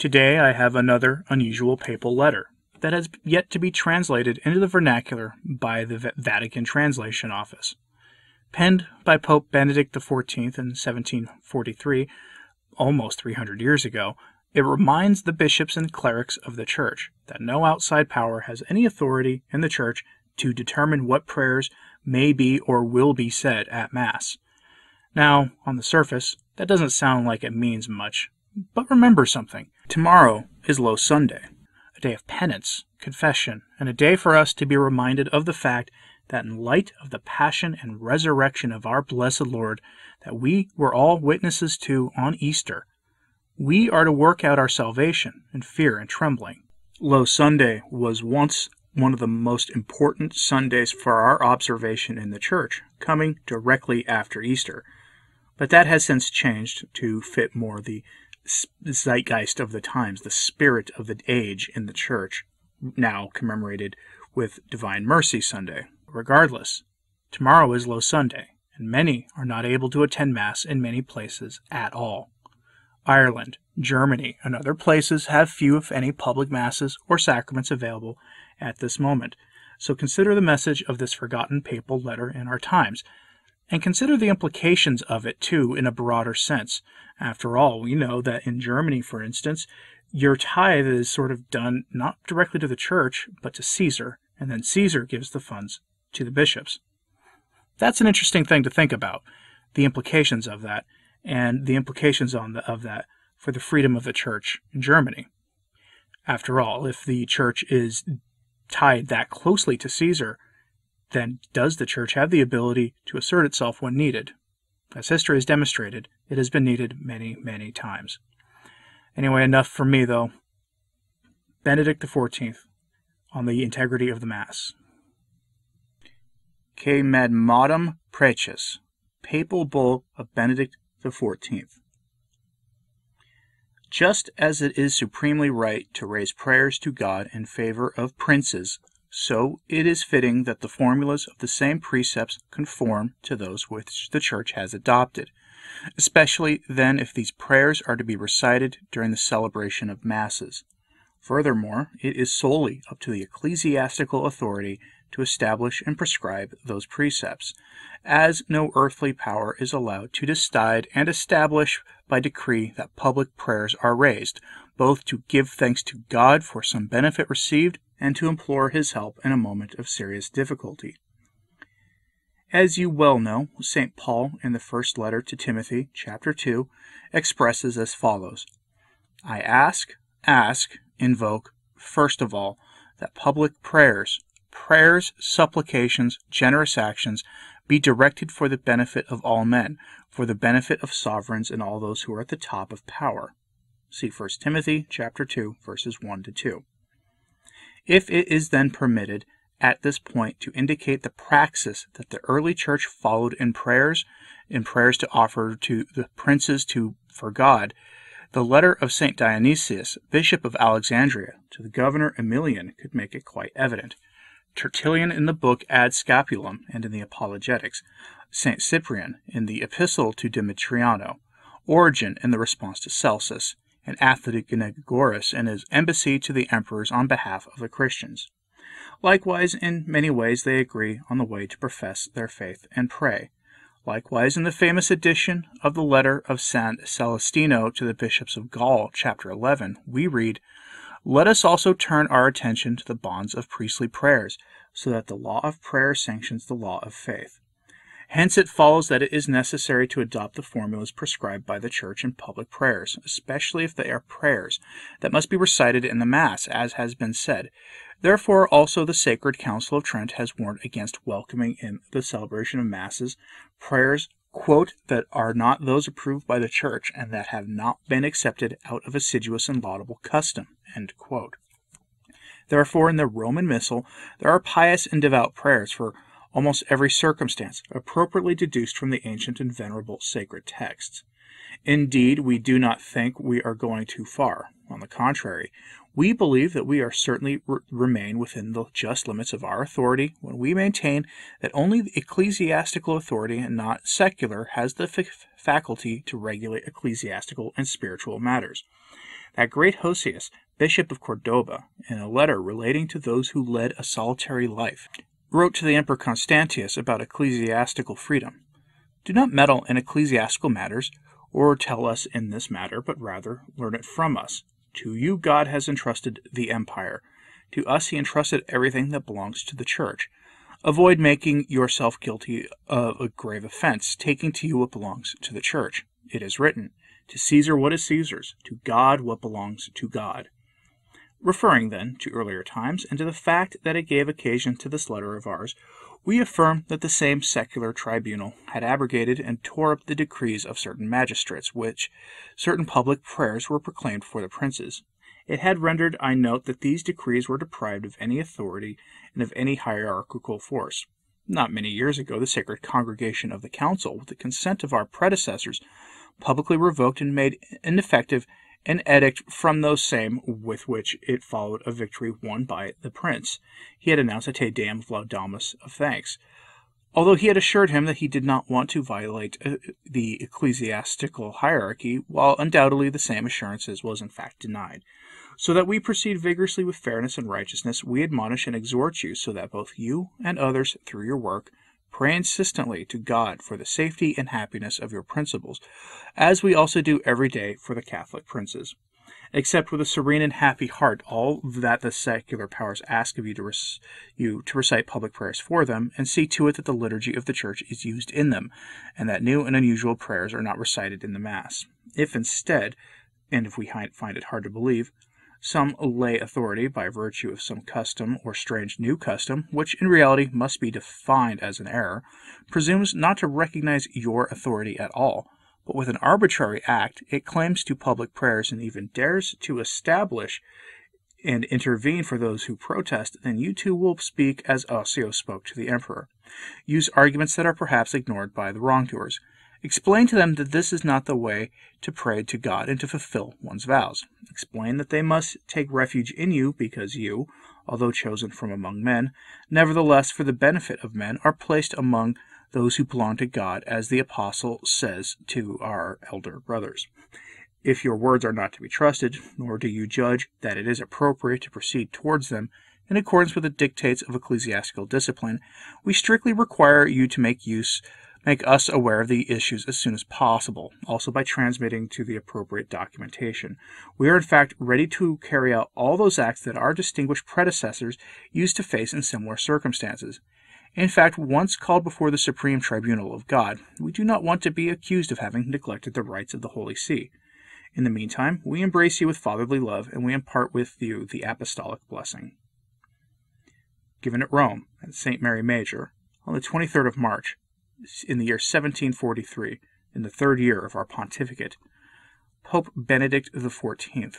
Today I have another unusual papal letter that has yet to be translated into the vernacular by the Vatican Translation Office. Penned by Pope Benedict XIV in 1743, almost 300 years ago, it reminds the bishops and clerics of the Church that no outside power has any authority in the Church to determine what prayers may be or will be said at Mass. Now, on the surface, that doesn't sound like it means much, but remember something. Tomorrow is Low Sunday, a day of penance, confession, and a day for us to be reminded of the fact that in light of the passion and resurrection of our blessed Lord that we were all witnesses to on Easter, we are to work out our salvation in fear and trembling. Low Sunday was once one of the most important Sundays for our observation in the Church, coming directly after Easter. But that has since changed to fit more the zeitgeist of the times, the spirit of the age in the Church, now commemorated with Divine Mercy Sunday. Regardless, tomorrow is Low Sunday, and many are not able to attend Mass in many places at all. Ireland, Germany, and other places have few, if any, public Masses or sacraments available at this moment, so consider the message of this forgotten papal letter in our times, and consider the implications of it, too, in a broader sense. After all, we know that in Germany, for instance, your tithe is sort of done not directly to the Church, but to Caesar, and then Caesar gives the funds to the bishops. That's an interesting thing to think about, the implications of that, and the implications of that for the freedom of the Church in Germany. After all, if the Church is tied that closely to Caesar, then does the Church have the ability to assert itself when needed? As history has demonstrated, it has been needed many, many times. Anyway, enough from me, though. Benedict XIV on the integrity of the Mass. Que Madmatum Preces, Papal Bull of Benedict XIV. Just as it is supremely right to raise prayers to God in favor of princes, so it is fitting that the formulas of the same precepts conform to those which the Church has adopted, especially then if these prayers are to be recited during the celebration of Masses. Furthermore, it is solely up to the ecclesiastical authority to establish and prescribe those precepts, as no earthly power is allowed to decide and establish by decree that public prayers are raised, both to give thanks to God for some benefit received and to implore His help in a moment of serious difficulty. As you well know, St. Paul, in the first letter to Timothy, chapter 2, expresses as follows: I ask, invoke, first of all, that public prayers, supplications, generous actions, be directed for the benefit of all men, for the benefit of sovereigns and all those who are at the top of power. See 1 Timothy chapter 2, verses 1 to 2. If it is then permitted at this point to indicate the praxis that the early Church followed in prayers to offer to the princes for God, the letter of St. Dionysius, Bishop of Alexandria, to the governor Emilian could make it quite evident. Tertullian in the book Ad Scapulum and in the Apologetics, St. Cyprian in the Epistle to Demetriano, Origen in the response to Celsus, and Athenagoras in his embassy to the emperors on behalf of the Christians. Likewise, in many ways they agree on the way to profess their faith and pray. Likewise, in the famous edition of the letter of San Celestino to the bishops of Gaul, chapter 11, we read, Let us also turn our attention to the bonds of priestly prayers, so that the law of prayer sanctions the law of faith. Hence it follows that it is necessary to adopt the formulas prescribed by the Church in public prayers, especially if they are prayers that must be recited in the Mass, as has been said. Therefore also the Sacred Council of Trent has warned against welcoming in the celebration of Masses prayers, quote, that are not those approved by the Church, and that have not been accepted out of assiduous and laudable custom, end quote. Therefore in the Roman Missal there are pious and devout prayers for almost every circumstance, appropriately deduced from the ancient and venerable sacred texts. Indeed, we do not think we are going too far. On the contrary, we believe that we are certainly remain within the just limits of our authority when we maintain that only the ecclesiastical authority and not secular has the faculty to regulate ecclesiastical and spiritual matters. That great Hosius, Bishop of Cordoba, in a letter relating to those who led a solitary life, wrote to the Emperor Constantius about ecclesiastical freedom. Do not meddle in ecclesiastical matters, or tell us in this matter, but rather learn it from us. To you God has entrusted the empire. To us he entrusted everything that belongs to the church. Avoid making yourself guilty of a grave offense, taking to you what belongs to the church. It is written, to Caesar what is Caesar's, to God what belongs to God. Referring, then, to earlier times, and to the fact that it gave occasion to this letter of ours, we affirm that the same secular tribunal had abrogated and tore up the decrees of certain magistrates, which certain public prayers were proclaimed for the princes. It had rendered, I note, that these decrees were deprived of any authority and of any hierarchical force. Not many years ago, the Sacred Congregation of the Council, with the consent of our predecessors, publicly revoked and made ineffective an edict from those same with which it followed a victory won by the prince. He had announced a Te Deum of Laudamus of thanks, although he had assured him that he did not want to violate the ecclesiastical hierarchy, while undoubtedly the same assurances was in fact denied. So that we proceed vigorously with fairness and righteousness, we admonish and exhort you, so that both you and others, through your work, pray insistently to God for the safety and happiness of your principles, as we also do every day for the Catholic princes. Accept with a serene and happy heart all that the secular powers ask of you to recite public prayers for them, and see to it that the liturgy of the Church is used in them, and that new and unusual prayers are not recited in the Mass. If instead, and if we find it hard to believe, some lay authority, by virtue of some custom or strange new custom, which in reality must be defined as an error, presumes not to recognize your authority at all, but with an arbitrary act it claims to public prayers and even dares to establish and intervene for those who protest, then you too will speak as Ossio spoke to the emperor. Use arguments that are perhaps ignored by the wrongdoers. Explain to them that this is not the way to pray to God and to fulfill one's vows. Explain that they must take refuge in you because you, although chosen from among men, nevertheless for the benefit of men, are placed among those who belong to God, as the apostle says to our elder brothers. If your words are not to be trusted, nor do you judge that it is appropriate to proceed towards them in accordance with the dictates of ecclesiastical discipline, we strictly require you to make us aware of the issues as soon as possible, also by transmitting to the appropriate documentation. We are in fact ready to carry out all those acts that our distinguished predecessors used to face in similar circumstances. In fact, once called before the Supreme Tribunal of God, we do not want to be accused of having neglected the rights of the Holy See. In the meantime, we embrace you with fatherly love, and we impart with you the apostolic blessing. Given at Rome, at St. Mary Major, on the 23rd of March, in the year 1743, in the third year of our pontificate, Pope Benedict XIV.